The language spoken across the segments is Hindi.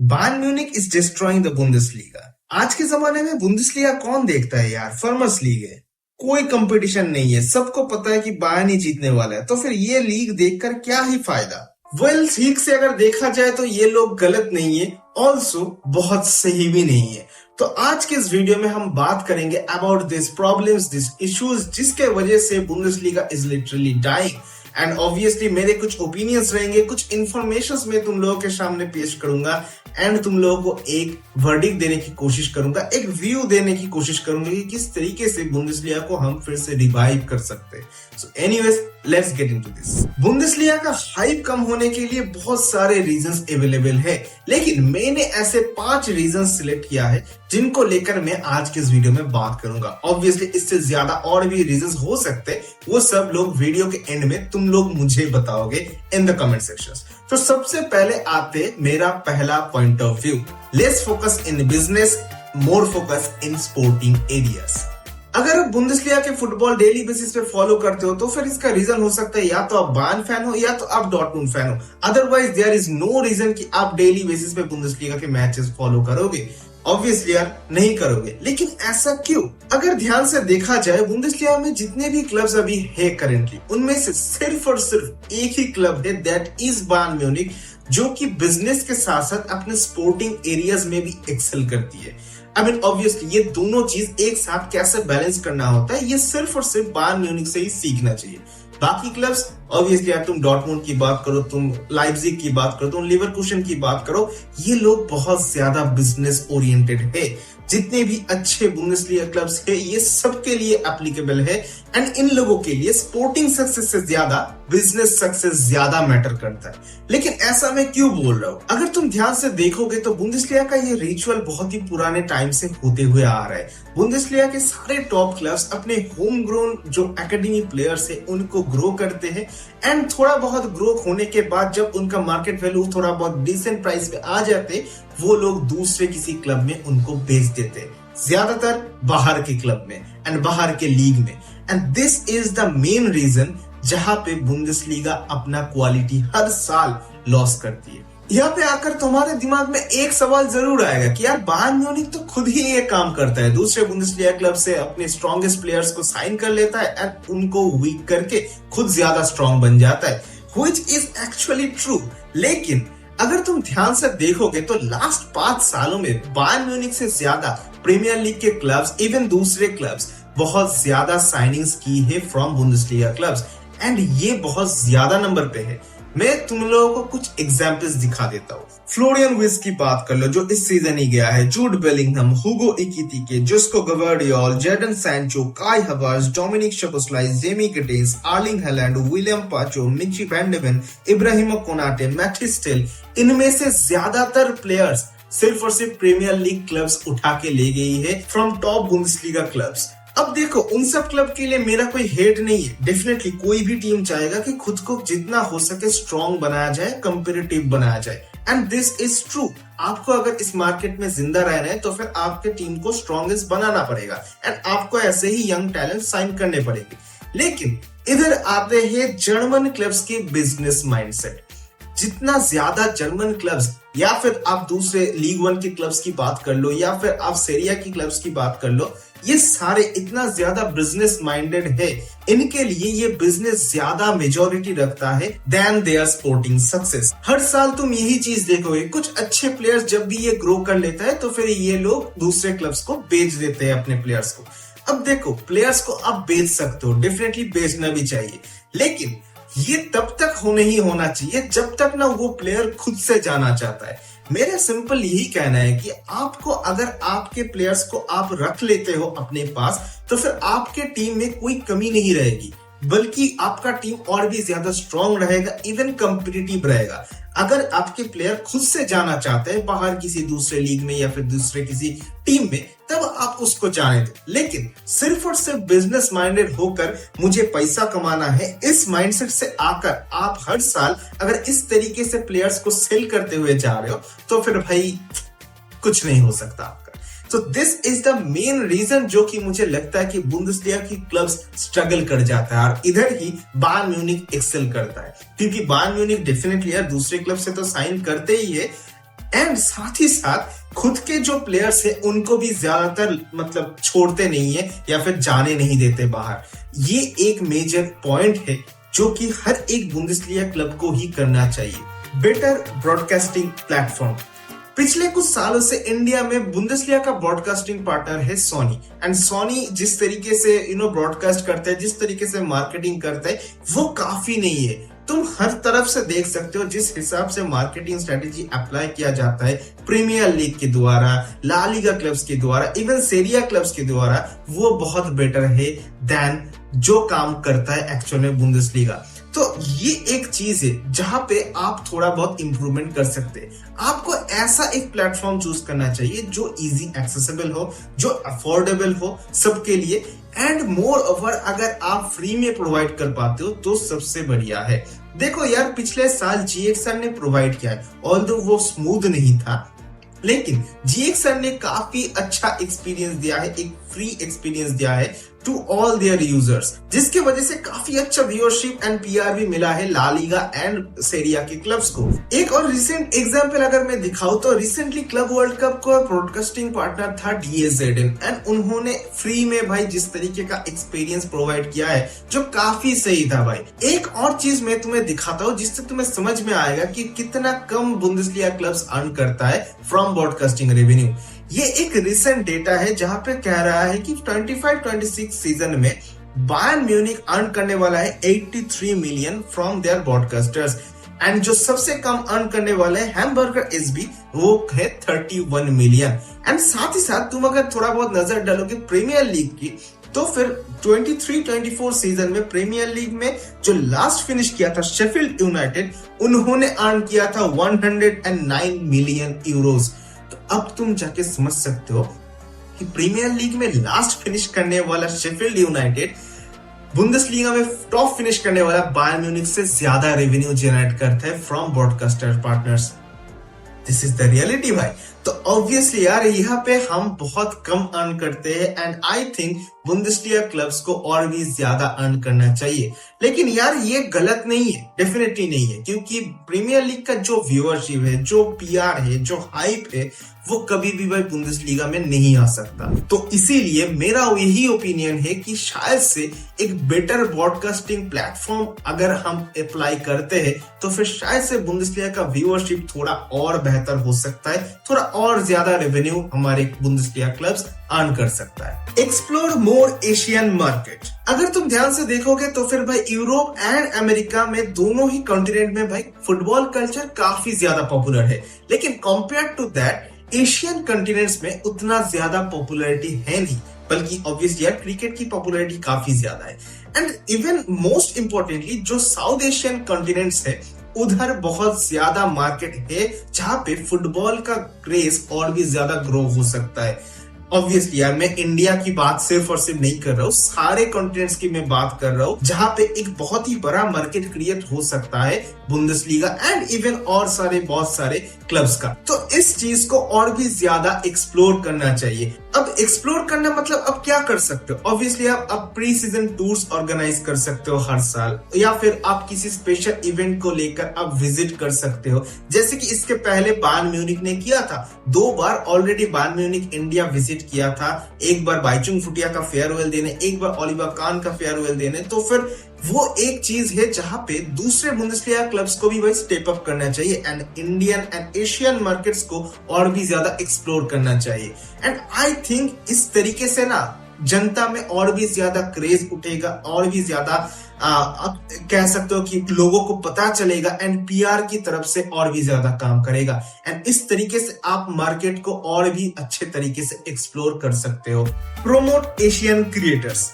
Bayern Munich is destroying the Bundesliga. आज के जमाने में बुंदेसलीगा कौन देखता है यार, फर्मर्स लीग है, कोई कंपटीशन नहीं है, सबको पता है कि बायर्न ही जीतने वाला है, तो फिर ये लीग देखकर क्या ही फायदा। वेल ठीक से अगर देखा जाए तो ये लोग गलत नहीं है, ऑल्सो बहुत सही भी नहीं है। तो आज के इस वीडियो में हम बात करेंगे about this problems, this issues जिसके वजह से Bundesliga is literally dying. And obviously मेरे कुछ ओपिनियंस रहेंगे, कुछ इन्फॉर्मेशन मैं तुम लोगों के सामने पेश करूंगा एंड तुम लोगों को एक वर्डिक्ट देने की कोशिश करूंगा, एक व्यू देने की कोशिश करूंगा कि किस तरीके से बुंदेसलीगा को हम फिर से रिवाइव कर सकते हैं। So anyways let's get into this. Bundesliga का हाइप कम होने के लिए बहुत सारे रीजंस अवेलेबल है, लेकिन मैंने ऐसे 5 रीजंस सिलेक्ट किया है जिनको लेकर मैं आज के इस वीडियो में बात करूंगा। ऑब्वियसली इससे ज्यादा और भी रीजंस हो सकते हैं, वो सब लोग वीडियो के एंड में तुम लोग मुझे बताओगे इन द कमेंट सेक्शंस। तो सबसे पहले आते मेरा पहला point of view, less focus in business, more focus in sporting areas. अगर आप बुंदेसलीगा के फुटबॉल डेली बेसिस पे फॉलो करते हो तो फिर इसका रीजन हो सकता है या तो आप बायर्न फैन हो या तो आप डॉर्टमुंड फैन हो, otherwise there is no reason कि आप डेली बेसिस पे बुंदेसलीगा के मैचेस फॉलो करोगे। ऑब्वियसली यार नहीं करोगे, लेकिन ऐसा क्यों? अगर ध्यान से देखा जाए बुंदेसलीगा में जितने भी क्लब्स अभी है करेंटली, उनमें से सिर्फ और सिर्फ एक ही क्लब है, दैट इज बायर्न म्यूनिक, जो कि बिजनेस के साथ साथ अपने स्पोर्टिंग एरियाज में भी एक्सेल करती है। आई मीन ऑब्वियसली ये दोनों चीज एक साथ कैसे बैलेंस करना होता है, ये सिर्फ और सिर्फ बायर्न म्यूनिक से ही सीखना चाहिए। बाकी क्लब्स ऑब्वियसली यार, तुम डॉर्टमुंड की बात करो, तुम लाइप्जिग की बात करो, तुम लिवरकूसन की बात करो, ये लोग बहुत ज्यादा बिजनेस ओरिएंटेड है। जितने भी अच्छे बुंदेसलीगा क्लब्स है ये सबके लिए एप्लीकेबल है एंड इन लोगों के लिए स्पोर्टिंग सक्सेस से ज्यादा बिजनेस सक्सेस ज्यादा मैटर करता है। लेकिन ऐसा मैं क्यों बोल रहा हूँ? अगर तुम ध्यान से देखोगे तो बुंदेसलीगा का ये रिचुअल बहुत ही पुराने टाइम से होते हुए आ रहा है। बुंदेसलीगा के सारे टॉप क्लब्स अपने होम ग्रोन जो एकेडमी प्लेयर्स है उनको ग्रो करते हैं एंड थोड़ा बहुत ग्रो होने के बाद जब उनका मार्केट वैल्यू थोड़ा बहुत डिसेंट प्राइस पे आ जाते, वो लोग दूसरे किसी क्लब में उनको बेच देते, ज्यादातर बाहर के क्लब में एंड बाहर के लीग में। And this is the main reason जहां पे बुंदेसलीगा अपना क्वालिटी हर साल लॉस करती है। यहाँ पे आकर तुम्हारे दिमाग में एक सवाल जरूर आएगा कि यार बायर्न म्यूनिक तो खुद ही ये काम करता है, दूसरे बुंदेसलीगा क्लब से अपने स्ट्रॉन्गेस्ट प्लेयर्स को साइन कर लेता है एंड उनको वीक करके खुद ज्यादा स्ट्रॉन्ग बन जाता है, व्हिच इज एक्चुअली ट्रू। लेकिन अगर तुम ध्यान से देखोगे तो लास्ट 5 सालों में बायर्न म्यूनिक से ज्यादा प्रीमियर लीग के क्लब्स, इवन दूसरे क्लब्स बहुत ज्यादा साइनिंग्स की है फ्रॉम बुंदेसलीगा क्लब्स एंड ये बहुत ज्यादा नंबर पे है। मैं तुम लोगों को कुछ एग्जांपल्स दिखा देता हूँ। फ्लोरियन विर्ट्ज की बात कर लो जो इस सीजन ही गया है, Jude Bellingham, Hugo Ekitike, Josko Gvardiol, Jadon Sancho, Kai Havertz, Dominik Szoboszlai, Jamie Gittens, Erling Haaland, William Pacho, Micky van de Ven, Ibrahima Konate, Mathys Tel, इनमें से ज्यादातर प्लेयर्स सिर्फ और सिर्फ प्रीमियर लीग क्लब्स उठा के ले गई है फ्रॉम टॉप बुंदेसलीगा क्लब्स। अब देखो उन सब क्लब के लिए मेरा कोई हेट नहीं है, डेफिनेटली कोई भी टीम चाहेगा कि खुद को जितना हो सके स्ट्रॉन्ग बनाया जाए, कंपेटिटिव बनाया जाए एंड दिस इज ट्रू। आपको अगर इस मार्केट में जिंदा रहना है तो फिर आपके टीम को स्ट्रॉन्गेस्ट बनाना पड़ेगा एंड आपको ऐसे ही यंग टैलेंट साइन करने पड़ेंगे। लेकिन इधर आते हैं जर्मन क्लब्स के बिजनेस माइंडसेट। जितना ज्यादा जर्मन क्लब्स या फिर आप दूसरे लीग 1 के क्लब्स की बात कर लो या फिर आप सीरिया की क्लब्स की बात कर लो, ये सारे इतना ज्यादा बिजनेस माइंडेड है, इनके लिए ये बिजनेस ज्यादा मेजॉरिटी रखता है देन देयर स्पोर्टिंग सक्सेस। हर साल तुम यही चीज देखोगे, कुछ अच्छे प्लेयर्स जब भी ये ग्रो कर लेता है तो फिर ये लोग दूसरे क्लब्स को बेच देते हैं अपने प्लेयर्स को। अब देखो प्लेयर्स को आप बेच सकते हो, डेफिनेटली बेचना भी चाहिए, लेकिन ये तब तक नहीं होना चाहिए जब तक ना वो प्लेयर खुद से जाना चाहता है। मेरा सिंपल यही कहना है कि आपको अगर आपके प्लेयर्स को आप रख लेते हो अपने पास तो फिर आपके टीम में कोई कमी नहीं रहेगी, बल्कि आपका टीम और भी ज्यादा स्ट्रॉन्ग रहेगा, इवन कॉम्पिटिटिव रहेगा। अगर आपके प्लेयर खुद से जाना चाहते हैं बाहर किसी दूसरे लीग में या फिर दूसरे किसी टीम में, तब आप उसको जाने दो। लेकिन सिर्फ और सिर्फ बिजनेस माइंडेड होकर मुझे पैसा कमाना है, इस माइंडसेट से आकर आप हर साल अगर इस तरीके से प्लेयर्स को सेल करते हुए जा रहे हो तो फिर भाई कुछ नहीं हो सकता आपका। तो this is the main reason जो कि मुझे लगता है कि बुंदेसलीगा की क्लब्स स्ट्रगल कर जाता है और इधर ही बायर्न म्यूनिक एक्सेल करता है, क्योंकि बायर्न म्यूनिक डेफिनेटली यार दूसरे क्लब से तो साइन करते ही है, एंड साथ ही साथ खुद के जो प्लेयर्स है उनको भी ज्यादातर मतलब छोड़ते नहीं है या फिर जाने नहीं देते बाहर। ये एक मेजर पॉइंट है जो कि हर एक बुंदेसलीगा क्लब को ही करना चाहिए। Better broadcasting platform. पिछले कुछ सालों से इंडिया में बुंदेसलीगा का ब्रॉडकास्टिंग पार्टनर है सोनी, एंड सोनी जिस तरीके से ब्रॉडकास्ट करता है, जिस तरीके से मार्केटिंग करता है, वो काफी नहीं है। तुम हर तरफ से देख सकते हो जिस हिसाब से मार्केटिंग स्ट्रेटेजी अप्लाई किया जाता है प्रीमियर लीग के द्वारा, ला लीगा क्लब्स के द्वारा, इवन सेरिया क्लब्स के द्वारा, वो बहुत बेटर है देन जो काम करता है एक्चुअल में बुंदेसलीगा। तो ये एक चीज है जहां पे आप थोड़ा बहुत इंप्रूवमेंट कर सकते हैं। आपको ऐसा एक प्लेटफॉर्म चूज करना चाहिए जो इजी एक्सेसिबल हो, जो अफोर्डेबल हो सबके लिए, एंड मोर ओवर अगर आप फ्री में प्रोवाइड कर पाते हो तो सबसे बढ़िया है। देखो यार, पिछले साल GXR ने प्रोवाइड किया है, ऑल्दो वो स्मूथ नहीं था, लेकिन GXR ने काफी अच्छा एक्सपीरियंस दिया है, एक फ्री एक्सपीरियंस दिया है टू ऑल देयर यूजर्स, जिसके वजह से काफी अच्छा व्यूअरशिप एंड PR भी मिला है ला लीगा एंड सेरिया के क्लब्स को। एक और रिसेंट एग्जांपल अगर मैं दिखाऊं तो रिसेंटली क्लब वर्ल्ड कप का ब्रॉडकास्टिंग पार्टनर था DAZN, एंड उन्होंने फ्री में भाई जिस तरीके का एक्सपीरियंस प्रोवाइड किया है जो काफी सही था भाई। एक और चीज मैं तुम्हें दिखाता हूँ जिससे तुम्हें समझ में आएगा कि कितना कम बुंदेसलीगा क्लब्स अर्न करता है फ्रॉम ब्रॉडकास्टिंग रेवेन्यू। ये एक रिसेंट डेटा है जहां पे कह रहा है कि 25-26 सीजन में बायर्न म्यूनिख अर्न करने वाला है 83 million from their broadcasters, and जो सबसे कम अर्न करने वाले हैं हैम्बर्गर SB, वो है 31 मिलियन। एंड साथ ही साथ तुम अगर थोड़ा बहुत नजर डालोगे प्रीमियर लीग की, तो फिर 23-24 सीजन में प्रीमियर लीग में जो लास्ट फिनिश किया था शेफील्ड यूनाइटेड, उन्होंने अर्न किया था 109 मिलियन यूरोज। तो अब तुम जाके समझ सकते हो कि प्रीमियर लीग में लास्ट फिनिश करने वाला शेफील्ड यूनाइटेड बुंदेसलीगा में टॉप फिनिश करने वाला बायर्न म्यूनिख से ज्यादा रेवेन्यू जनरेट करता है from broadcaster partners. This is the reality भाई। तो ऑब्वियसली यार यहाँ पे हम बहुत कम अर्न करते हैं, and I think Bundesliga clubs को और भी ज्यादा अर्न करना चाहिए। लेकिन यार ये गलत नहीं है, डेफिनेटली नहीं है, क्योंकि प्रीमियर लीग का जो व्यूअरशिप है, जो PR है, जो हाइप है, वो कभी भी भाई बुंदेसलीगा में नहीं आ सकता। तो इसीलिए मेरा यही ओपिनियन है कि शायद से एक बेटर ब्रॉडकास्टिंग प्लेटफॉर्म अगर हम अप्लाई करते हैं तो फिर शायद से बुंदेसलीगा का व्यूअरशिप थोड़ा और बेहतर हो सकता है, थोड़ा और ज्यादा रेवेन्यू हमारे बुंदेसलीगा क्लब्स अर्न कर सकता है। Explore more Asian market. अगर तुम ध्यान से देखोगे तो फिर भाई यूरोप एंड अमेरिका में दोनों ही कॉन्टिनेंट में भाई फुटबॉल कल्चर काफी ज्यादा पॉपुलर है, लेकिन compare to that Asian continents में उतना ज्यादा पॉपुलैरिटी है नहीं, बल्कि ऑब्वियसली यार क्रिकेट की पॉपुलैरिटी काफी ज्यादा है। एंड इवन मोस्ट इंपॉर्टेंटली जो साउथ एशियन कॉन्टिनेंट्स है उधर बहुत ज्यादा मार्केट है जहां पे फुटबॉल का क्रेज और भी ज्यादा ग्रो हो सकता है। ऑब्वियसली यार मैं इंडिया की बात सिर्फ और सिर्फ नहीं कर रहा हूँ, सारे कॉन्टिनेंट्स की मैं बात कर रहा हूँ जहां पे एक बहुत ही बड़ा मार्केट क्रिएट हो सकता है बुंदेसलीगा एंड इवन और बहुत सारे क्लब्स का। तो इस चीज को और भी ज्यादा एक्सप्लोर करना चाहिए। अब एक्सप्लोर करना मतलब अब क्या कर सकते हो? ऑब्वियसली आप प्री सीजन टूर्स ऑर्गेनाइज कर सकते हो हर साल, या फिर आप किसी स्पेशल इवेंट को लेकर आप विजिट कर सकते हो, जैसे कि इसके पहले बायर्न म्यूनिख ने किया था। 2 बार already Bayern Munich India visit किया था, एक बार बाइचुंग फुटिया का फेयरवेल देने, एक बार ओलिवर कान का फेयरवेल देने। तो फिर वो एक चीज है जहां पे दूसरे बुंदेसलीगा क्लब्स को भी भाई स्टेप अप करना चाहिए and Indian and Asian markets को और भी ज्यादा एक्सप्लोर करना चाहिए। एंड आई थिंक इस तरीके से ना जनता में और भी ज्यादा क्रेज उठेगा, और भी ज्यादा कह सकते हो कि लोगों को पता चलेगा एंड PR की तरफ से और भी ज्यादा काम करेगा, एंड इस तरीके से आप मार्केट को और भी अच्छे तरीके से एक्सप्लोर कर सकते हो। Promote Asian creators.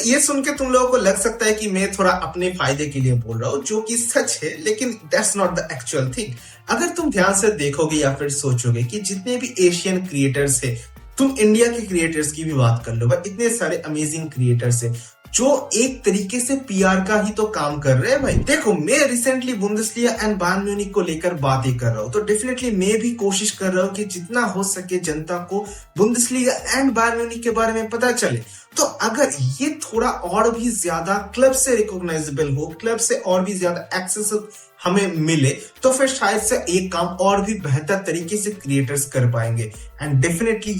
ये सुन के तुम लोगों को लग सकता है कि मैं थोड़ा अपने फायदे के लिए बोल रहा हूँ, जो कि सच है, लेकिन that's not the actual thing. अगर तुम ध्यान से देखोगे या फिर सोचोगे कि जितने भी एशियन क्रिएटर्स है, तुम इंडिया के क्रिएटर्स की भी बात कर लो भाई, इतने सारे अमेजिंग क्रिएटर्स है जो एक तरीके से PR का ही तो काम कर रहे हैं भाई। देखो मैं recently Bundesliga and Bayern Munich को लेकर बातें कर रहा हूँ, तो डेफिनेटली मैं भी कोशिश कर रहा हूँ कि जितना हो सके जनता को बुंदेसलीगा एंड बायर्न म्यूनिख के बारे में पता चले। तो अगर ये थोड़ा और भी ज्यादा क्लब से रिकॉग्नाइजेबल हो, क्लब से और भी ज्यादा एक्सेस हमें मिले तो फिर शायद से एक काम और भी बेहतर तरीके से क्रिएटर्स कर पाएंगे। एंड डेफिनेटली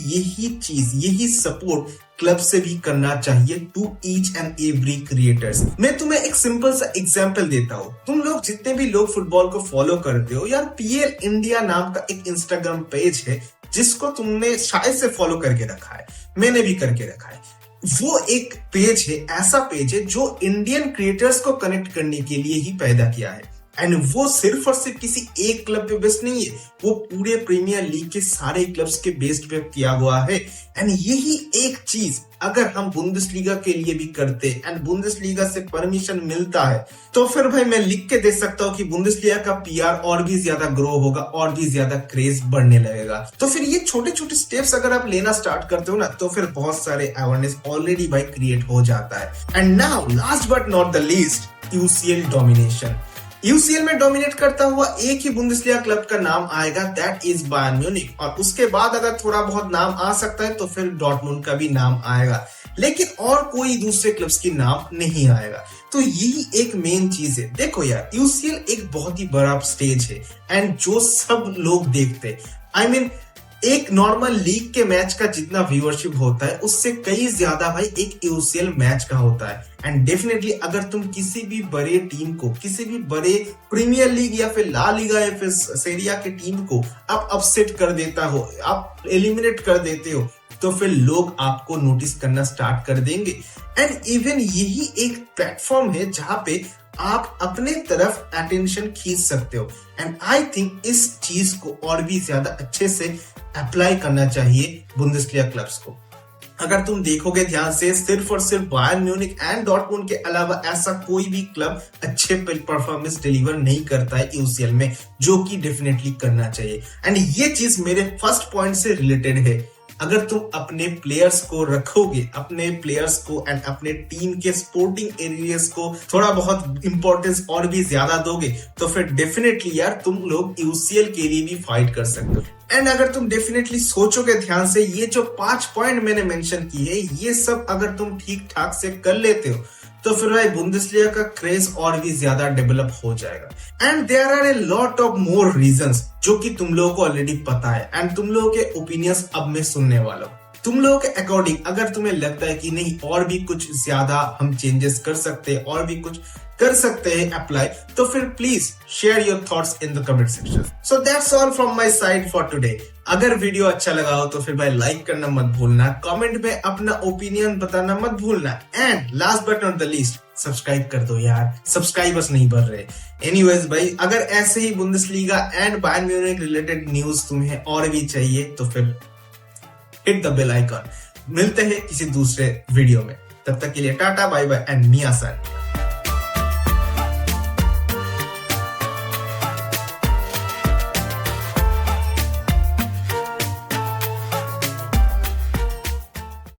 यही सपोर्ट क्लब से भी करना चाहिए to each and every creators. मैं तुम्हें एक सिंपल सा एग्जांपल देता हूँ। तुम लोग जितने भी लोग फुटबॉल को फॉलो करते हो यार, पीएल इंडिया नाम का एक इंस्टाग्राम पेज है जिसको तुमने शायद से फॉलो करके रखा है, मैंने भी करके रखा है। वो एक पेज है, ऐसा पेज है जो इंडियन क्रिएटर्स को कनेक्ट करने के लिए ही पैदा किया है। एंड वो सिर्फ और सिर्फ किसी एक क्लब पे बेस्ड नहीं है, वो पूरे प्रीमियर लीग के सारे क्लब्स के बेस्ड पे किया हुआ है। एंड यही एक चीज अगर हम बुंदेसलीगा के लिए भी करते एंड बुंदेसलीगा से परमिशन मिलता है तो फिर भाई मैं लिख के दे सकता हूँ कि बुंदेसलीगा का पीआर और भी ज्यादा ग्रो होगा, और भी ज्यादा क्रेज बढ़ने लगेगा। तो फिर ये छोटे छोटे स्टेप्स अगर आप लेना स्टार्ट करते हो ना तो फिर बहुत सारे अवेयरनेस ऑलरेडी भाई क्रिएट हो जाता है। And now last but not the least, UCL domination. UCL में डोमिनेट करता हुआ एक ही बुंदेसलीगा क्लब का नाम आएगा, दैट इज बायर्न म्यूनिख। और उसके बाद अगर थोड़ा बहुत नाम आ सकता है तो फिर डॉर्टमुंड का भी नाम आएगा, लेकिन और कोई दूसरे क्लब्स की नाम नहीं आएगा। तो यही एक मेन चीज है। देखो यार, यूसीएल एक बहुत ही बड़ा स्टेज है एंड जो सब लोग देखते, आई मीन एक नॉर्मल लीग के मैच का जितना व्यूअरशिप होता है उससे कई ज्यादा भाई एक यूसीएल मैच का होता है। एंड डेफिनेटली अगर तुम किसी भी बड़े टीम को, किसी भी बड़े प्रीमियर लीग या फिर ला लीगा या फिर सेरिया के टीम को आप अपसेट कर देता हो, आप एलिमिनेट कर देते हो, तो फिर लोग आपको नोटिस करना स्टार्ट कर देंगे। एंड इवन यही एक प्लेटफॉर्म है जहां पे आप अपने तरफ अटेंशन खींच सकते हो। एंड आई थिंक इस चीज को और भी ज्यादा अच्छे से अप्लाई करना चाहिए बुंदेसलीगा क्लब्स को। अगर तुम देखोगे ध्यान से, सिर्फ और सिर्फ बायर्न म्यूनिख एंड डॉर्टमुंड के अलावा ऐसा कोई भी क्लब अच्छे परफॉर्मेंस डिलीवर नहीं करता है यूसीएल में, जो कि डेफिनेटली करना चाहिए। एंड ये चीज मेरे फर्स्ट पॉइंट से रिलेटेड है। अगर तुम अपने प्लेयर्स को रखोगे, अपने प्लेयर्स को एंड अपने टीम के स्पोर्टिंग एरियाज को थोड़ा बहुत इंपॉर्टेंस और भी ज्यादा दोगे तो फिर डेफिनेटली यार तुम लोग यूसीएल के लिए भी फाइट कर सकते हो। एंड अगर तुम डेफिनेटली सोचोगे ध्यान से, ये जो 5 पॉइंट मैंने मेंशन की है, ये सब अगर तुम ठीक ठाक से कर लेते हो तो फिर भाई बुंदेसलीगा का क्रेज और भी ज्यादा डेवलप हो जाएगा। And there are a lot of more reasons जो कि तुम लोगों को ऑलरेडी पता है एंड तुम लोगों के ओपिनियंस अब मैं सुनने वाला हूँ। तुम लोगों के अकॉर्डिंग अगर तुम्हें लगता है कि नहीं और भी कुछ ज्यादा हम चेंजेस कर सकते हैं, और भी कुछ कर सकते हैं अप्लाई, तो फिर please share your thoughts in the comment section. So that's all from my side for today. अगर वीडियो अच्छा लगा हो तो फिर भाई लाइक करना मत भूलना, कमेंट में अपना ओपिनियन बताना मत भूलना, and last but not the least subscribe कर दो यार, सब्सक्राइबर्स नहीं बढ़ रहे। एनीवेज भाई, अगर ऐसे ही Bundesliga and Bayern Munich related news तुम्हें और भी चाहिए तो फिर हिट द बेल आइकन। मिलते हैं किसी दूसरे वीडियो में, तब तक के लिए टाटा बाय बाय एंड मिया सन।